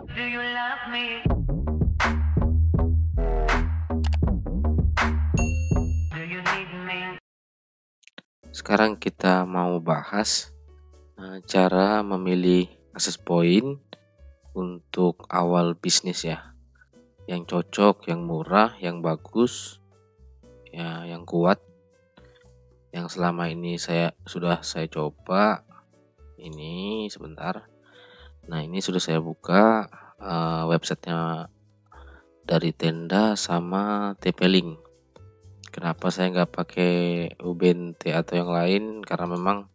Do you love me? Do you need me? Sekarang kita mau bahas cara memilih akses point untuk awal bisnis ya, yang cocok, yang murah, yang bagus, ya, yang kuat, yang selama ini saya coba. Ini sebentar. Nah, ini sudah saya buka websitenya dari Tenda sama TP-Link. Kenapa saya nggak pakai Ubente atau yang lain? Karena memang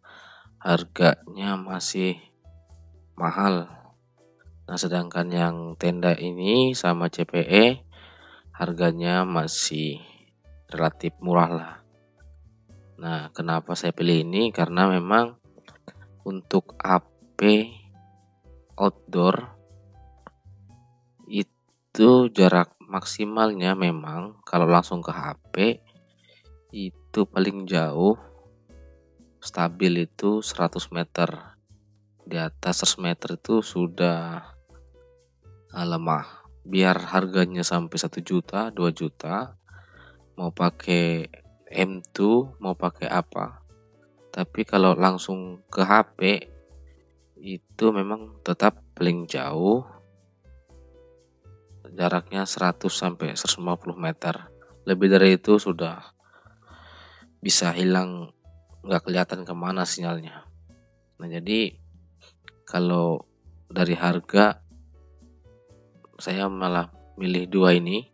harganya masih mahal. Nah, sedangkan yang Tenda ini sama CPE harganya masih relatif murah lah. Nah, kenapa saya pilih ini? Karena memang untuk AP outdoor itu jarak maksimalnya memang kalau langsung ke HP itu paling jauh stabil itu 100 meter. Di atas 100 meter itu sudah lemah. Biar harganya sampai 1 juta, 2 juta, mau pakai M2, mau pakai apa. Tapi kalau langsung ke HP itu memang tetap paling jauh, jaraknya 100 sampai 150 meter. Lebih dari itu sudah bisa hilang, nggak kelihatan kemana sinyalnya. Nah, jadi kalau dari harga saya malah milih dua ini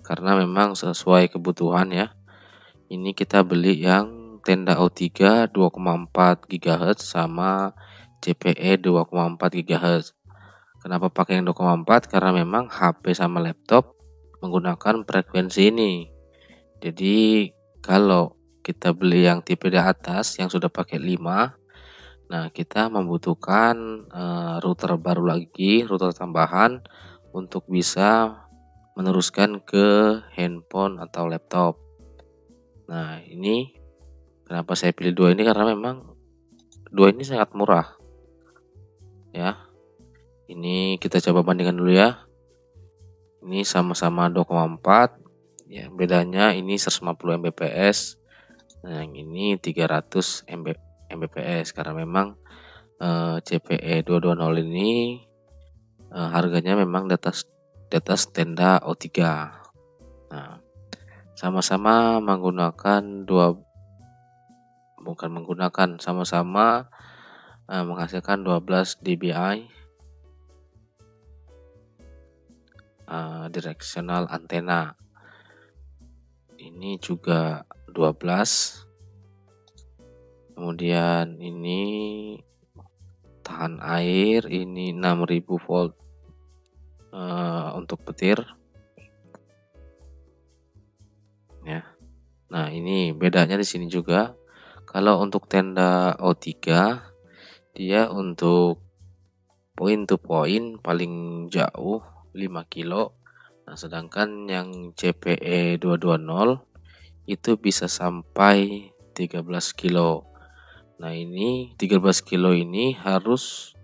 karena memang sesuai kebutuhan ya. Ini kita beli yang Tenda O3 2,4 GHz sama CPE 2,4 GHz. Kenapa pakai yang 2,4? Karena memang HP sama laptop menggunakan frekuensi ini. Jadi kalau kita beli yang tipe di atas yang sudah pakai 5, nah kita membutuhkan router baru lagi, router tambahan untuk bisa meneruskan ke handphone atau laptop. Nah, ini kenapa saya pilih dua ini, karena memang dua ini sangat murah ya. Ini kita coba bandingkan dulu ya. Ini sama-sama 2,4 ya, bedanya ini 150 Mbps. Nah, yang ini 300 Mbps karena memang CPE 220 ini harganya memang di atas Tenda O3. Nah, sama-sama sama-sama menghasilkan 12 dBi directional antena. Ini juga 12. Kemudian ini tahan air, ini 6000 volt untuk petir ya. Nah, ini bedanya di sini juga. Kalau untuk Tenda O3 dia untuk point to point paling jauh 5 kilo. Nah, sedangkan yang CPE 220 itu bisa sampai 13 kilo. Nah, ini 13 kilo ini harus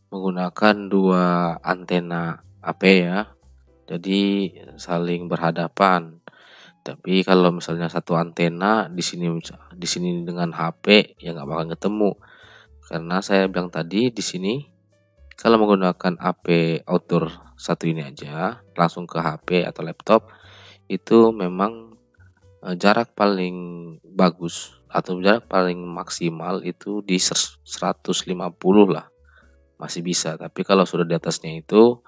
menggunakan dua antena AP ya. Jadi saling berhadapan. Tapi kalau misalnya satu antena di sini dengan HP ya nggak bakal ketemu. Karena saya bilang tadi di sini kalau menggunakan AP outdoor satu ini aja langsung ke HP atau laptop itu memang jarak paling bagus atau jarak paling maksimal itu di 150 lah masih bisa. Tapi kalau sudah di atasnya itu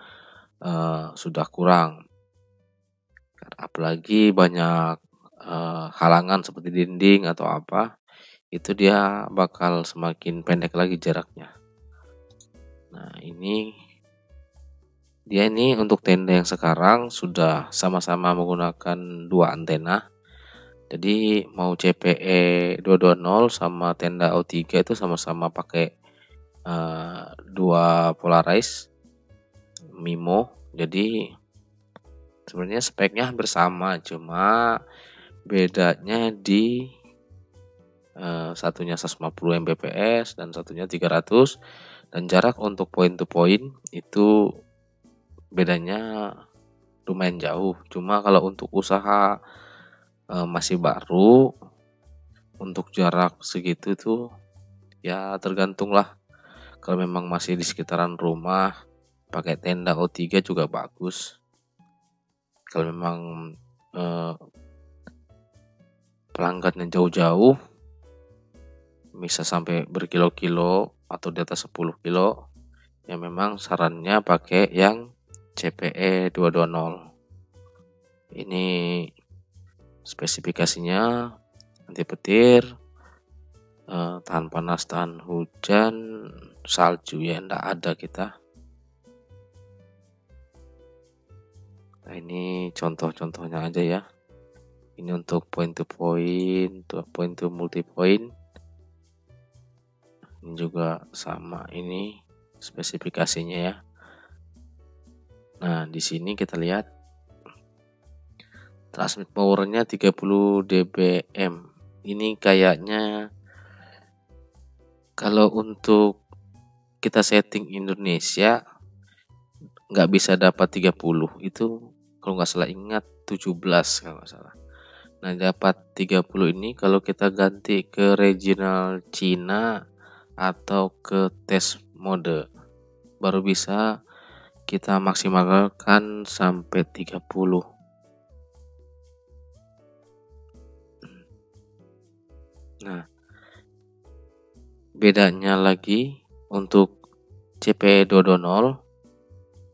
sudah kurang. Apalagi banyak halangan seperti dinding atau apa, itu dia bakal semakin pendek lagi jaraknya. Nah, dia ini untuk tenda yang sekarang sudah sama-sama menggunakan dua antena. Jadi mau CPE 220 sama Tenda O3 itu sama-sama pakai dua Polaris MIMO. Jadi sebenarnya speknya hampir sama, cuma bedanya di satunya 150 Mbps dan satunya 300, dan jarak untuk point to point itu bedanya lumayan jauh. Cuma kalau untuk usaha masih baru, untuk jarak segitu tuh ya tergantung lah. Kalau memang masih di sekitaran rumah, pakai tenda O3 juga bagus. Kalau memang pelanggannya jauh-jauh, bisa sampai berkilo-kilo atau di atas 10 kilo, ya memang sarannya pakai yang CPE 220. Ini spesifikasinya anti petir, tahan panas, tahan hujan, salju ya enggak ada kita. Nah, ini contoh-contohnya aja ya. Ini untuk point to point, point to multi point. Ini juga sama, ini spesifikasinya ya. Nah, di sini kita lihat transmit powernya 30 dBm. Ini kayaknya kalau untuk kita setting Indonesia nggak bisa dapat 30, itu kalau nggak salah ingat 17 kalau nggak salah. Nah, dapat 30 ini kalau kita ganti ke regional Cina atau ke test mode, baru bisa kita maksimalkan sampai 30. Nah, bedanya lagi untuk CPE 220,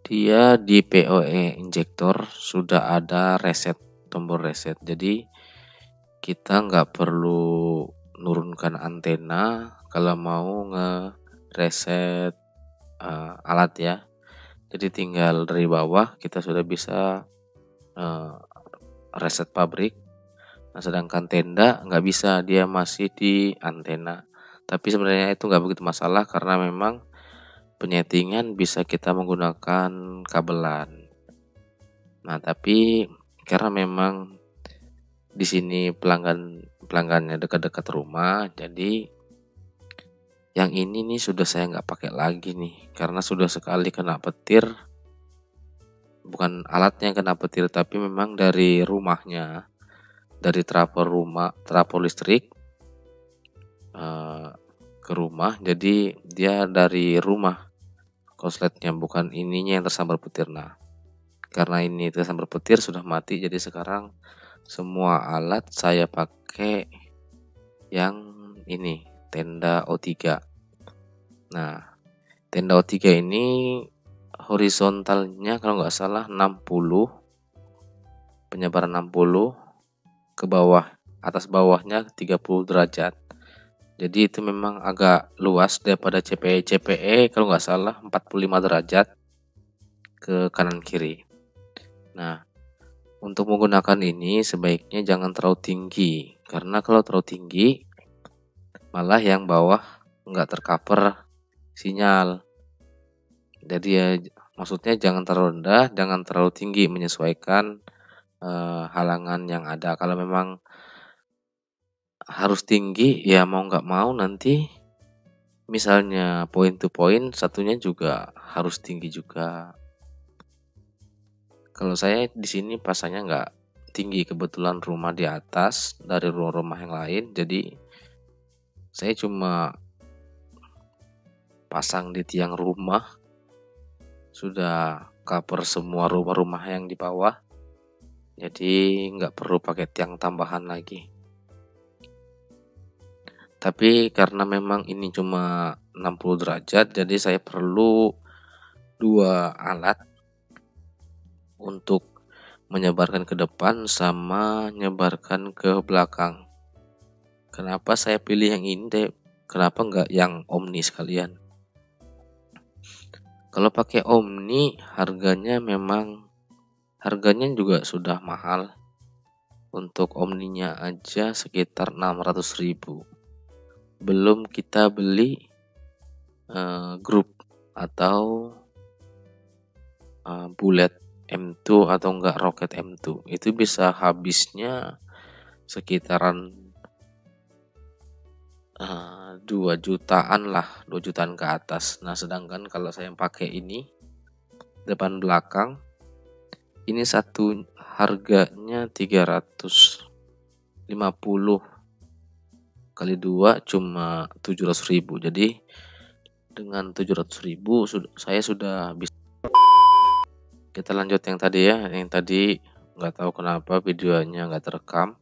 dia di PoE injektor sudah ada reset, tombol reset. Jadi kita nggak perlu nurunkan antena kalau mau nge-reset alat ya. Jadi tinggal dari bawah kita sudah bisa reset pabrik. Nah, sedangkan tenda nggak bisa, dia masih di antena. Tapi sebenarnya itu nggak begitu masalah karena memang penyetingan bisa kita menggunakan kabelan. Nah, tapi karena memang di sini pelanggannya dekat-dekat rumah, jadi yang ini nih sudah saya nggak pakai lagi nih karena sudah sekali kena petir. Bukan alatnya yang kena petir, tapi memang dari rumahnya, dari trafo listrik ke rumah. Jadi dia dari rumah konsletnya, bukan ininya yang tersambar petir. Nah, karena ini tersambar petir sudah mati, jadi sekarang semua alat saya pakai yang ini, tenda O3. Nah, tenda O3 ini horizontalnya kalau nggak salah 60, penyebaran 60, ke bawah, atas bawahnya 30 derajat. Jadi itu memang agak luas daripada CPE. CPE kalau nggak salah 45 derajat ke kanan kiri. Nah, untuk menggunakan ini sebaiknya jangan terlalu tinggi, karena kalau terlalu tinggi malah yang bawah nggak tercover sinyal. Jadi ya maksudnya jangan terlalu rendah, jangan terlalu tinggi, menyesuaikan halangan yang ada. Kalau memang harus tinggi ya mau nggak mau nanti misalnya point to point satunya juga harus tinggi juga. Kalau saya di sini pasangnya nggak tinggi, kebetulan rumah di atas dari rumah yang lain, jadi saya cuma pasang di tiang rumah, sudah cover semua rumah-rumah yang di bawah, jadi nggak perlu pakai tiang tambahan lagi. Tapi karena memang ini cuma 60 derajat, jadi saya perlu 2 alat untuk menyebarkan ke depan sama menyebarkan ke belakang. Kenapa saya pilih yang ini deh? Kenapa nggak yang Omni sekalian? Kalau pakai Omni harganya juga sudah mahal. Untuk Omninya aja sekitar 600.000. Belum kita beli grup atau bullet M2 atau enggak roket M2, itu bisa habisnya sekitaran 2 jutaan lah, 2 jutaan ke atas. Nah, sedangkan kalau saya pakai ini depan belakang. Ini satu harganya 350 kali 2 cuma 700.000. Jadi dengan 700.000 saya sudah bisa. Kita lanjut yang tadi ya. Yang tadi nggak tahu kenapa videonya nggak terekam.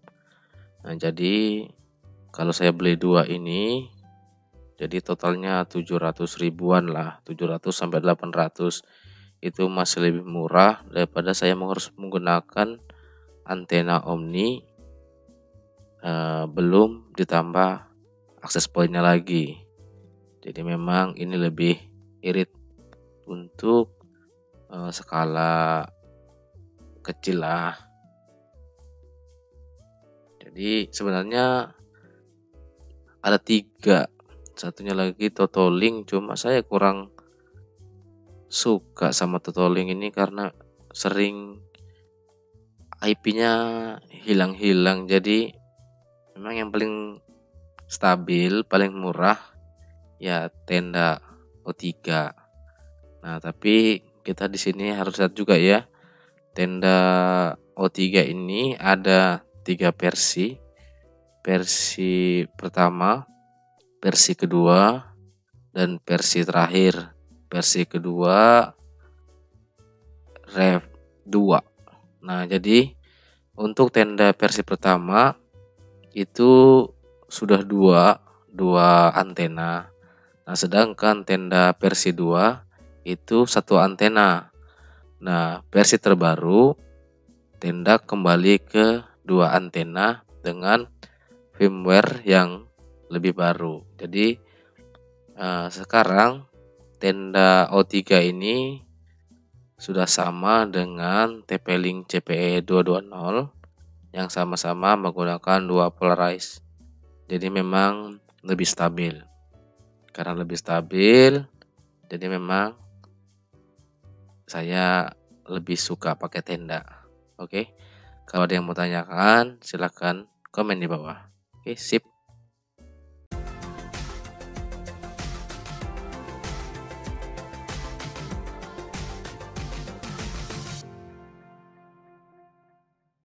Nah, jadi kalau saya beli 2 ini, jadi totalnya 700 ribuan lah, 700 sampai 800. Itu masih lebih murah daripada saya harus menggunakan antena Omni, belum ditambah akses poinnya lagi. Jadi memang ini lebih irit untuk skala kecil lah. Jadi sebenarnya ada 3, satunya lagi Totalink, cuma saya kurang suka sama Totalink ini karena sering IP-nya hilang-hilang. Jadi memang yang paling stabil, paling murah ya tenda O3. Nah, tapi kita di sini harus lihat juga ya, tenda O3 ini ada 3 versi. Versi pertama, versi kedua, dan versi terakhir. Versi kedua Rev 2. Nah, jadi untuk tenda versi pertama itu sudah dua antena. Nah, sedangkan tenda versi 2 itu 1 antena. Nah, versi terbaru tenda kembali ke 2 antena dengan firmware yang lebih baru. Jadi sekarang tenda O3 ini sudah sama dengan TP-Link CPE 220 yang sama-sama menggunakan 2 polarize. Jadi memang lebih stabil. Karena lebih stabil, jadi memang saya lebih suka pakai tenda. Oke. Kalau ada yang mau tanyakan, silahkan komen di bawah. Oke, sip.